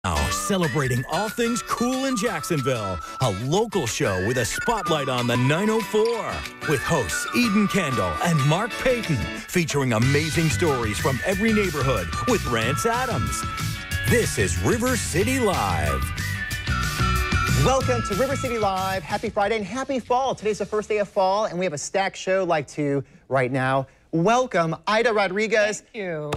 Now, celebrating all things cool in Jacksonville, a local show with a spotlight on the 904, with hosts Eden Kendall and Mark Payton, featuring amazing stories from every neighborhood with Rance Adams. This is River City Live. Welcome to River City Live. Happy Friday and happy fall. Today's the first day of fall, and we have a stacked show like to right now. Welcome, Ida Rodriguez. Thank you.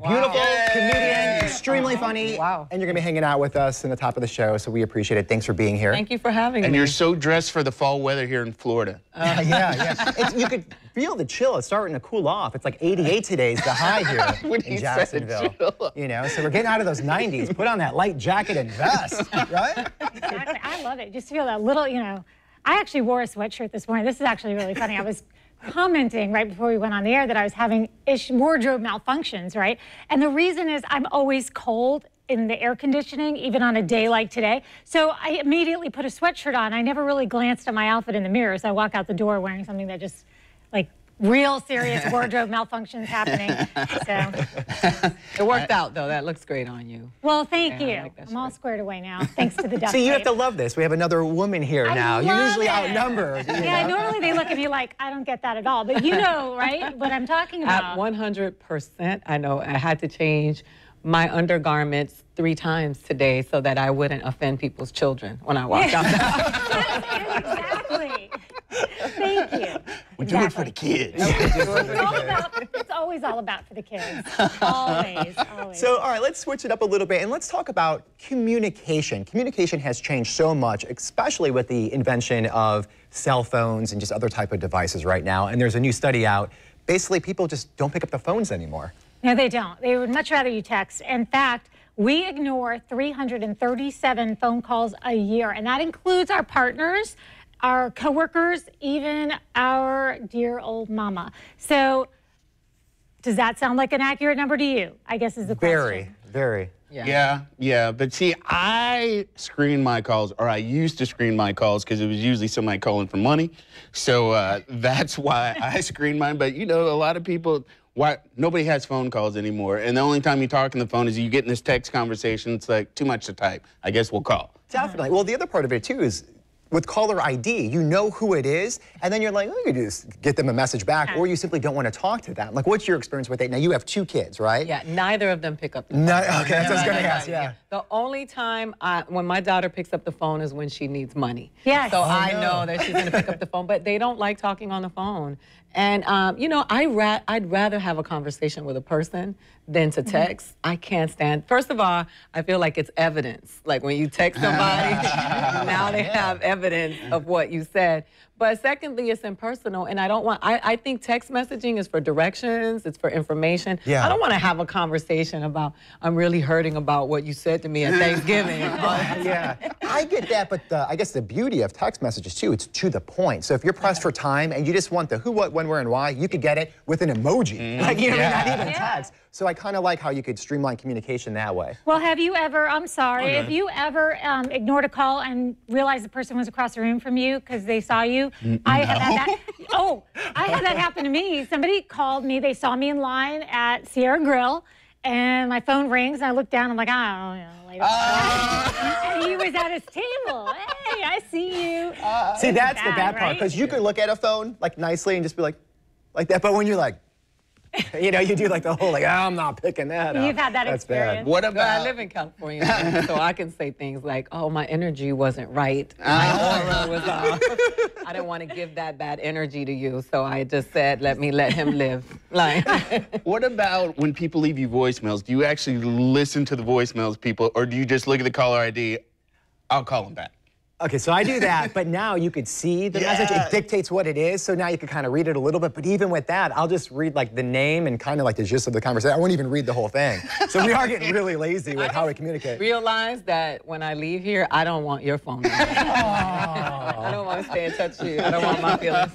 Beautiful Wow. comedian, extremely funny. Wow. And you're going to be hanging out with us in the top of the show, so we appreciate it. Thanks for being here. Thank you for having me. And you're so dressed for the fall weather here in Florida. Yeah. You could feel the chill. It's starting to cool off. It's like 88 today's the high here in Jacksonville. You know, so we're getting out of those 90s. Put on that light jacket and vest, right? Exactly. I love it. Just feel that little, you know. I actually wore a sweatshirt this morning. This is actually really funny. I was commenting right before we went on the air that I was having wardrobe malfunctions, right? And the reason is I'm always cold in the air conditioning, even on a day like today. So I immediately put a sweatshirt on. I never really glanced at my outfit in the mirror. So I walk out the door wearing something that just, like, real serious wardrobe malfunctions happening. So it worked out, though. That looks great on you. well, thank you. like that I'm all shirt. squared away now, thanks to the duct See, you have tape. to love this. We have another woman here now. You're love usually it. outnumbered. you Yeah, know? normally they look at me like, I don't get that at all. But you know, right, what I'm talking At about. 100%, I know I had to change my undergarments 3 times today so that I wouldn't offend people's children when I walked out the house. Exactly. Thank you. We do it for the kids. It's always all about for the kids. Always. So, all right, let's switch it up a little bit and let's talk about communication. Communication has changed so much, especially with the invention of cell phones and just other type of devices right now. And there's a new study out. Basically, people just don't pick up the phones anymore. No, they don't. They would much rather you text. In fact, we ignore 337 phone calls a year, and that includes our partners, our coworkers, even our dear old mama. So does that sound like an accurate number to you? I guess is the question. Very. Yeah. But see, I screen my calls, or I used to screen my calls because it was usually somebody calling for money. So that's why I screen mine. But, you know, a lot of people, nobody has phone calls anymore. And the only time you talk on the phone is you get in this text conversation. It's like too much to type. I guess we'll call. Definitely. Well, the other part of it, too, is with caller ID, you know who it is, and then you're like, oh, you can just get them a message back, or you simply don't want to talk to them. Like, what's your experience with it? Now, you have 2 kids, right? Yeah, neither of them pick up the phone. No, okay, that's what I was going to ask, yeah. The only time when my daughter picks up the phone is when she needs money. Yes. So I know that she's going to pick up the phone, but they don't like talking on the phone. And, you know, I'd rather have a conversation with a person than to text. I can't stand. First of all, I feel like it's evidence. Like when you text somebody, now they have evidence of what you said. But secondly, it's impersonal, and I think text messaging is for directions, it's for information. Yeah. I don't want to have a conversation about, I'm really hurting about what you said to me at Thanksgiving. Yeah, I get that, but I guess the beauty of text messages, too, it's to the point. So if you're pressed for time and you just want the who, what, when, where, and why, you could get it with an emoji. Like, you know, not even text. So I kind of like how you could streamline communication that way. Well, have you ever, I'm sorry, have you ever ignored a call and realized the person was across the room from you because they saw you? I have had that. I had that happen to me. Somebody called me. They saw me in line at Sierra Grill, and my phone rings, and I look down. I'm like, I don't know, later. And he was at his table. Hey, I see you. See, that's the bad part, right? because you could look at a phone, like, nicely and just be like that, but when you're like, you know, you do like the whole, like, oh, I'm not picking that up. You've had that That's experience. bad. What I about... live in California, so I can say things like, oh, my energy wasn't right. My aura was off. I didn't want to give that bad energy to you, so I just said, let him live. Like, What about when people leave you voicemails? Do you actually listen to the voicemails, people, or do you just look at the caller ID, I'll call them back? Okay, so I do that, but now you could see the message. It dictates what it is, so now you can kind of read it a little bit. But even with that, I'll just read like the name and kind of like the gist of the conversation. I won't even read the whole thing. So we are getting really lazy with how we communicate. realize that when I leave here, I don't want your phone number. I don't want to stay in touch with you. I don't want my feelings.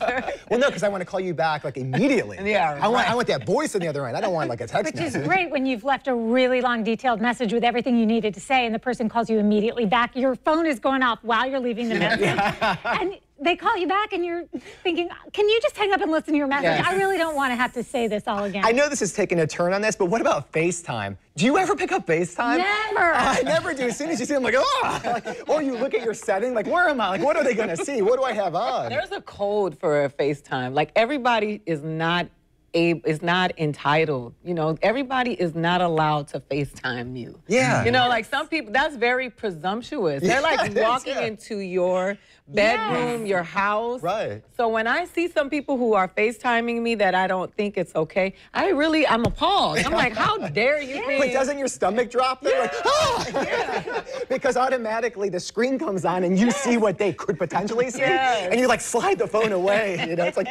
Well, no, because I want to call you back like immediately. Yeah, I want that voice on the other end. I don't want like a text Which is message. great when you've left a really long, detailed message with everything you needed to say, and the person calls you immediately back. Your phone is going off while you're leaving the message. And they call you back and you're thinking, can you just hang up and listen to your message? Yes. I really don't want to have to say this all again. I know this is taking a turn on this, but what about FaceTime? Do you ever pick up FaceTime? Never. I never do. As soon as you see them, I'm like, oh! Like, or you look at your setting, like, where am I? Like, what are they going to see? What do I have on? There's a code for a FaceTime. Like, everybody is not entitled. You know, everybody is not allowed to FaceTime you. Yeah. You know, like some people, that's very presumptuous. They're like walking into your bedroom, your house. Right. So when I see some people who are FaceTiming me that I don't think it's okay, I'm appalled. I'm like, how dare you be? Wait, doesn't your stomach drop there? Like, oh! Because automatically the screen comes on and you see what they could potentially see. Yes. And you like slide the phone away. You know, it's like,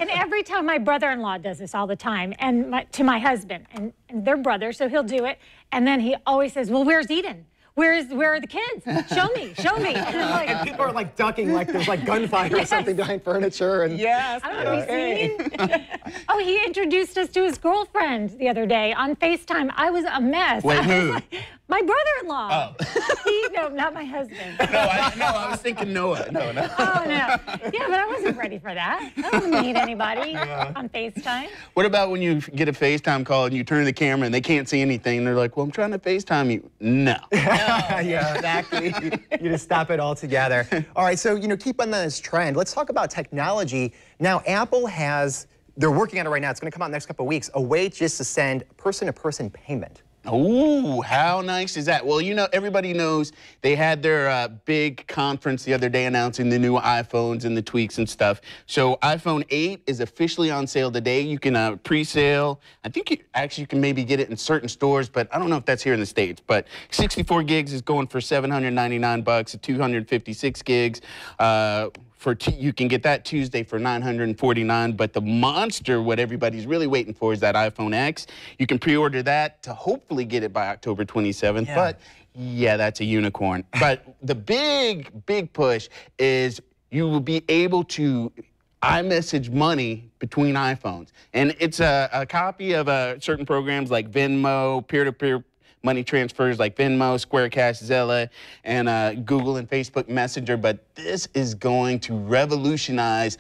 And every time my brother-in-law does this all the time, and to my husband, and they're brothers, so he'll do it, and then he always says, well, where's Eden? Where are the kids? Show me, show me. And I'm like, and people are like ducking like there's like gunfire or something behind furniture. And Yes. I don't know, have you seen? Oh, he introduced us to his girlfriend the other day on FaceTime. I was a mess. Wait, I was who? like, my brother-in-law. Oh. No, not my husband. I was thinking Noah. No. Oh, no. Yeah, but I wasn't ready for that. I don't want to meet anybody on FaceTime. What about when you get a FaceTime call and you turn the camera and they can't see anything and they're like, well, I'm trying to FaceTime you. No. yeah, exactly. You just stop it all together. All right, so, you know, keep on this trend. Let's talk about technology. Now, Apple they're working on it right now. It's going to come out in the next couple of weeks, a way just to send person-to-person payment. Oh, how nice is that? Well, you know, everybody knows they had their big conference the other day announcing the new iPhones and the tweaks and stuff. So iPhone 8 is officially on sale today. You can pre-sale. I think you can maybe get it in certain stores, but I don't know if that's here in the States. But 64 gigs is going for $799, 256 gigs. You can get that Tuesday for $949, but the monster, what everybody's really waiting for, is that iPhone X. You can pre-order that to hopefully get it by October 27th, but yeah, that's a unicorn. But the big push is you will be able to iMessage money between iPhones. And it's a copy of certain programs like Venmo, peer-to-peer money transfers like Venmo, Square Cash, Zelle, and Google and Facebook Messenger. But this is going to revolutionize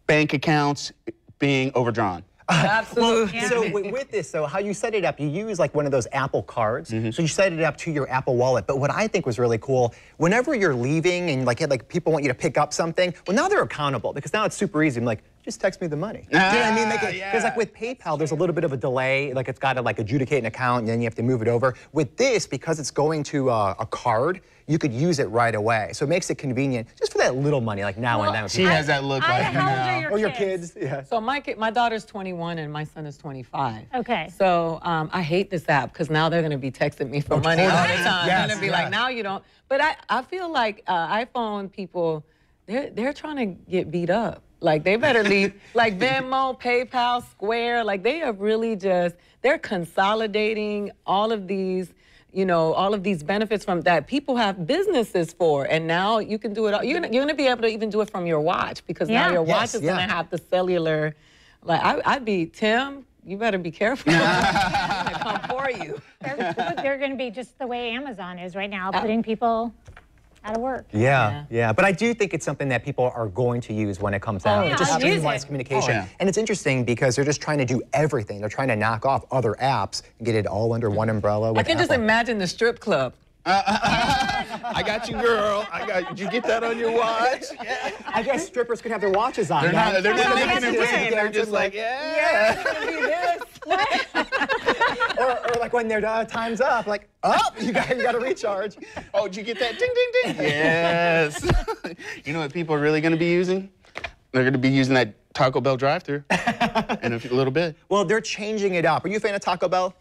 bank accounts being overdrawn. Absolutely. Well, so with this, so how you set it up, you use like one of those Apple cards. So you set it up to your Apple Wallet. But what I think was really cool, whenever you're leaving and like people want you to pick up something, well, now they're accountable because now it's super easy. I'm like, just text me the money. Do you know what I mean? Because like with PayPal, there's a little bit of a delay. Like it's got to like adjudicate an account and then you have to move it over. With this, because it's going to a card, you could use it right away. So it makes it convenient just for that little money, like now and then. She has that look like How old are Your kids, yeah. So my daughter's 21 and my son is 25. Okay. So I hate this app because now they're going to be texting me for money all the time. They're going to be like, now you don't. But I feel like iPhone people, they're trying to get beat up. Like they better leave, like Venmo, PayPal, Square, like they are really they're consolidating all of these, you know, all of these benefits from that people have businesses for. And now you can do it all. You're going to be able to even do it from your watch because now your watch is going to have the cellular. Like I'd be, Tim, you better be careful. I'm going to come for you. They're going to be just the way Amazon is right now, putting people out of work. Yeah. But I do think it's something that people are going to use when it comes out. yeah, It just I'll use streamlines it. communication. And it's interesting because they're just trying to do everything. They're trying to knock off other apps and get it all under one umbrella with I can just Apple. imagine the strip club. I got you, girl. Did you get that on your watch? I guess strippers could have their watches on. They're not making it Just win. They're dancing just like, yeah. or like when their time's up, like, you got to recharge. Oh, did you get that? Ding, ding, ding. Yes. You know what people are really going to be using? They're going to be using that Taco Bell drive-thru in a little bit. Well, they're changing it up. Are you a fan of Taco Bell?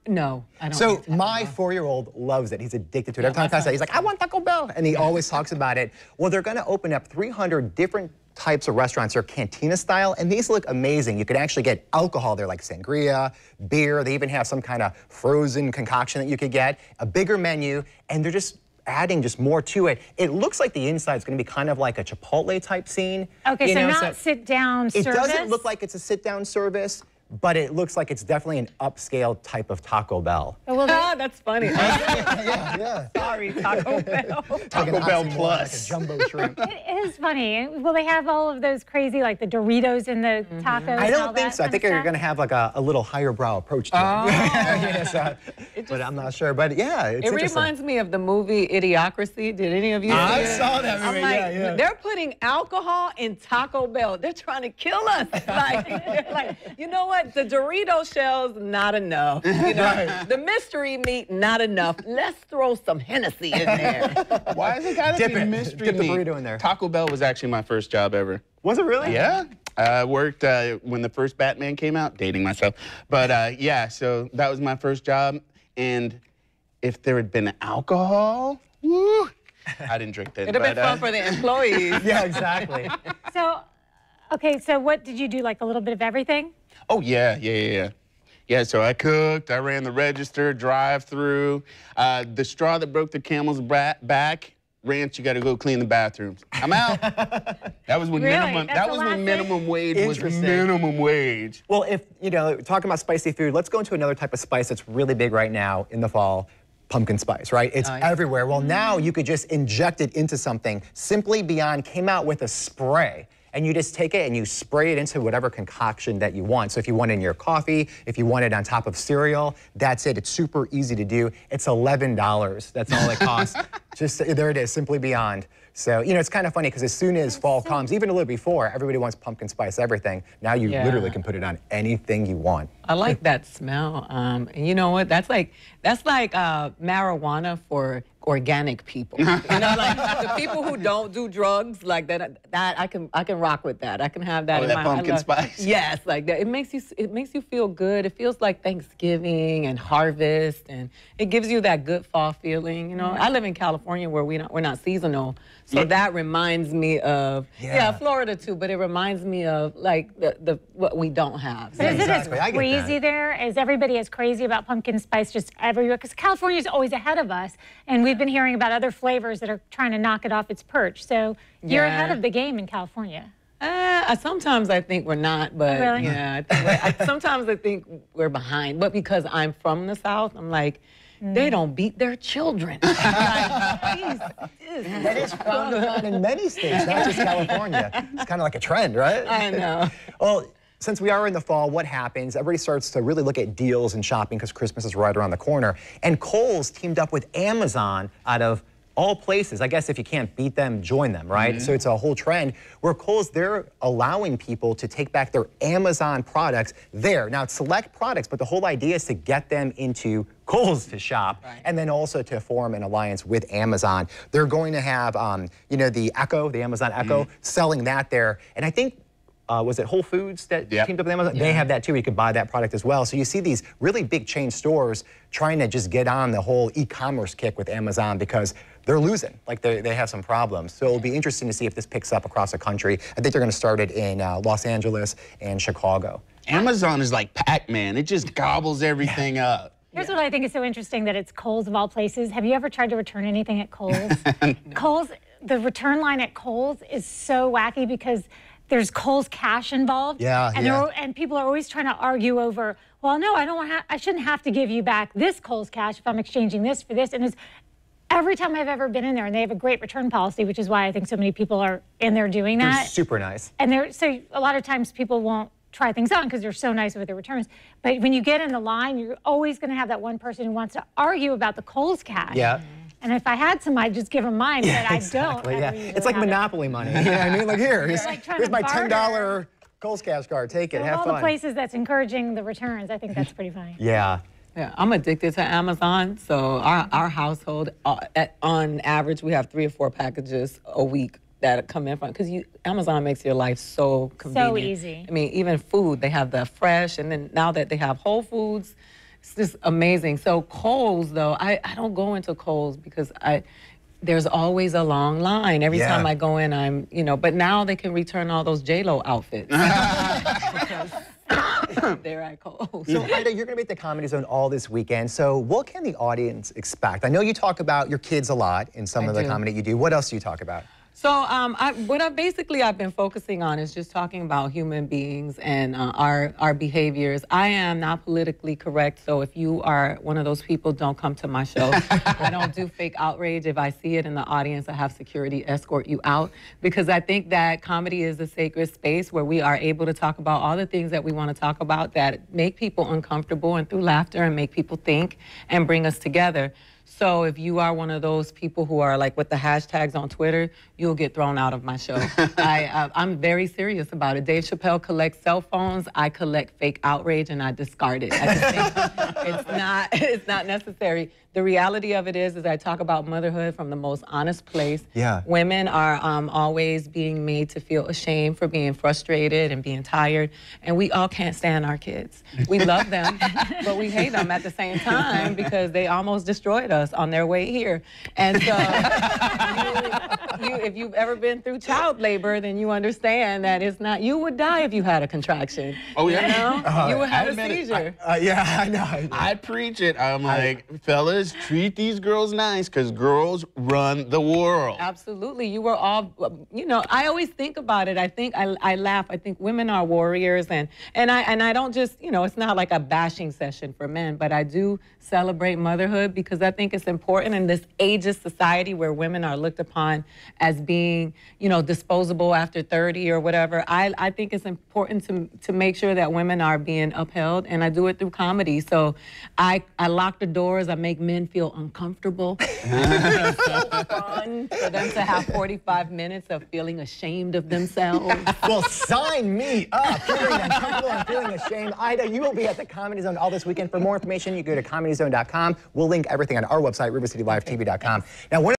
No, I don't. So my 4-year-old loves it. He's addicted to it. Every time he passes, he's like, I want Taco Bell. And he always talks about it. Well, they're going to open up 300 different types of restaurants. They're cantina style, and these look amazing. You could actually get alcohol there, like sangria, beer. They even have some kind of frozen concoction that you could get, a bigger menu, and they're just adding just more to it. It looks like the inside is going to be kind of like a Chipotle type scene. Okay, You so know, not sit-down service? It doesn't look like it's a sit-down service, but it looks like it's definitely an upscale type of Taco Bell. That's funny. Yeah. Sorry, Taco Bell. Taco Bell Plus. Like a jumbo shrimp. It is funny. Will they have all of those crazy, like the Doritos in the tacos? I don't think so. I think they're going to have like a little higher brow approach to it. But I'm not sure. But yeah, it's It interesting. reminds me of the movie Idiocracy. Did any of you see I it? saw that movie. I'm like, Yeah. they're putting alcohol in Taco Bell. They're trying to kill us. Like, you know what? The Dorito shells, not enough. You know, the mystery meat, not enough. Let's throw some Hennessy in there. Why is it gotta Dip be it. mystery Dip the meat? burrito in there. Taco Bell was actually my first job ever. Was it really? Yeah. I worked when the first Batman came out, dating myself. But yeah, so that was my first job. And if there had been alcohol, woo, I didn't drink then. It'd have been fun for the employees. Yeah, exactly. So, okay, so what did you do? Like a little bit of everything? Oh, yeah. Yeah, so I cooked, I ran the register, drive-through. The straw that broke the camel's back, Ranch, you got to go clean the bathrooms. I'm out. That was when Really? minimum. That's That the was last when thing? minimum wage was Interesting. minimum wage. Well, if, you know, talking about spicy food, let's go into another type of spice that's really big right now in the fall. Pumpkin spice, right? It's everywhere. Well, now you could just inject it into something. Simply Beyond came out with a spray. And you just take it and you spray it into whatever concoction that you want. So if you want it in your coffee, if you want it on top of cereal, that's it. It's super easy to do. It's $11. That's all it costs. Just there it is, Simply Beyond. So, you know, it's kind of funny because as soon as fall comes, even a little before, everybody wants pumpkin spice everything. Now you literally can put it on anything you want. I like that smell. And you know what? That's like marijuana for organic people. You know, like the people who don't do drugs, like that I can rock with that. I can have that Oh, in that my pumpkin spice? Yes, like that. It makes you feel good. It feels like Thanksgiving and harvest, and it gives you that good fall feeling. You know, I live in California where we're not seasonal. So that reminds me of Florida too, but it reminds me of like the what we don't have. But is Exactly, it I as get crazy that. there? Is everybody as crazy about pumpkin spice just everywhere? Because California is always ahead of us, and we've been hearing about other flavors that are trying to knock it off its perch. So you're ahead of the game in California. Sometimes I think we're not, but Really? yeah. Sometimes I think we're behind, but because I'm from the South, I'm like, they don't beat their children. Like, That is frowned upon in many states, not just California. It's kind of like a trend, right? I know. Well, since we are in the fall, what happens? Everybody starts to really look at deals and shopping because Christmas is right around the corner. And Kohls teamed up with Amazon out of all places. I guess if you can't beat them, join them, right? So it's a whole trend where Kohls, they're allowing people to take back their Amazon products there. Now, it's select products, but the whole idea is to get them into Kohls to shop, and then also to form an alliance with Amazon. They're going to have, you know, the Echo, the Amazon Echo, selling that there. And I think, was it Whole Foods that teamed up with Amazon? They have that too. You could buy that product as well. So you see these really big chain stores trying to just get on the whole e-commerce kick with Amazon because they're losing. Like they have some problems. So it'll be interesting to see if this picks up across the country. I think they're going to start it in Los Angeles and Chicago. Amazon is like Pac-Man. It just gobbles everything up. Here's what I think is so interesting, that it's Kohls of all places. Have you ever tried to return anything at Kohls? Kohls, the return line at Kohls is so wacky because there's Kohls cash involved. And people are always trying to argue over, well, no, I shouldn't have to give you back this Kohls cash if I'm exchanging this for this. And it's every time I've ever been in there, and they have a great return policy, which is why I think so many people are in there doing that. They're super nice. And so a lot of times people won't try things on because they're so nice with their returns. But when you get in the line, you're always going to have that one person who wants to argue about the Kohls cash. Yeah. And if I had some, I'd just give them mine, but I don't. It's like Monopoly money. You know what I mean? Like here's my $10 Kohls cash card. Take it. Have all fun. the places that's encouraging the returns, I think that's pretty funny. Yeah. Yeah, I'm addicted to Amazon. So our household, on average, we have 3 or 4 packages a week that come in from, because Amazon makes your life so convenient. So easy. I mean, even food, they have the fresh, and then now that they have Whole Foods, it's just amazing. So Kohls, though, I don't go into Kohls because there's always a long line. Every time I go in, but now they can return all those J-Lo outfits. They're at Kohls. So, Ida, you're going to be at the Comedy Zone all this weekend. So what can the audience expect? I know you talk about your kids a lot in some of the comedy you do. What else do you talk about? So what I've been focusing on is just talking about human beings and our behaviors. I am not politically correct, so if you are one of those people, don't come to my show. I don't do fake outrage. If I see it in the audience, I have security escort you out, because I think that comedy is a sacred space where we are able to talk about all the things that we want to talk about that make people uncomfortable, and through laughter and make people think and bring us together. So if you are one of those people who are like with the hashtags on Twitter, you'll get thrown out of my show. I'm very serious about it. Dave Chappelle collects cell phones. I collect fake outrage, and I discard it. I just think it's not necessary. The reality of it is I talk about motherhood from the most honest place. Yeah. Women are always being made to feel ashamed for being frustrated and being tired, and we all can't stand our kids. We love them, but we hate them at the same time because they almost destroyed us on their way here. And so if you've ever been through child labor, then you understand that it's not, you would die if you had a contraction. Oh, yeah. You know? You would have a seizure. Yeah, I know. I preach it. I'm like, fellas, treat these girls nice, because girls run the world. Absolutely. You were all, you know, I always think about it. I laugh. I think women are warriors, and I don't just, you know, it's not like a bashing session for men, but I do celebrate motherhood because I think it's important in this ageist society where women are looked upon as being, you know, disposable after 30 or whatever. I think it's important to make sure that women are being upheld, and I do it through comedy. So I lock the doors. I make men feel uncomfortable. It's so fun for them to have 45 minutes of feeling ashamed of themselves. Well, sign me up. Feeling uncomfortable and feeling ashamed. Ida, you will be at the Comedy Zone all this weekend. For more information, you go to ComedyZone.com. We'll link everything on our website, RiverCityLiveTV.com. Now,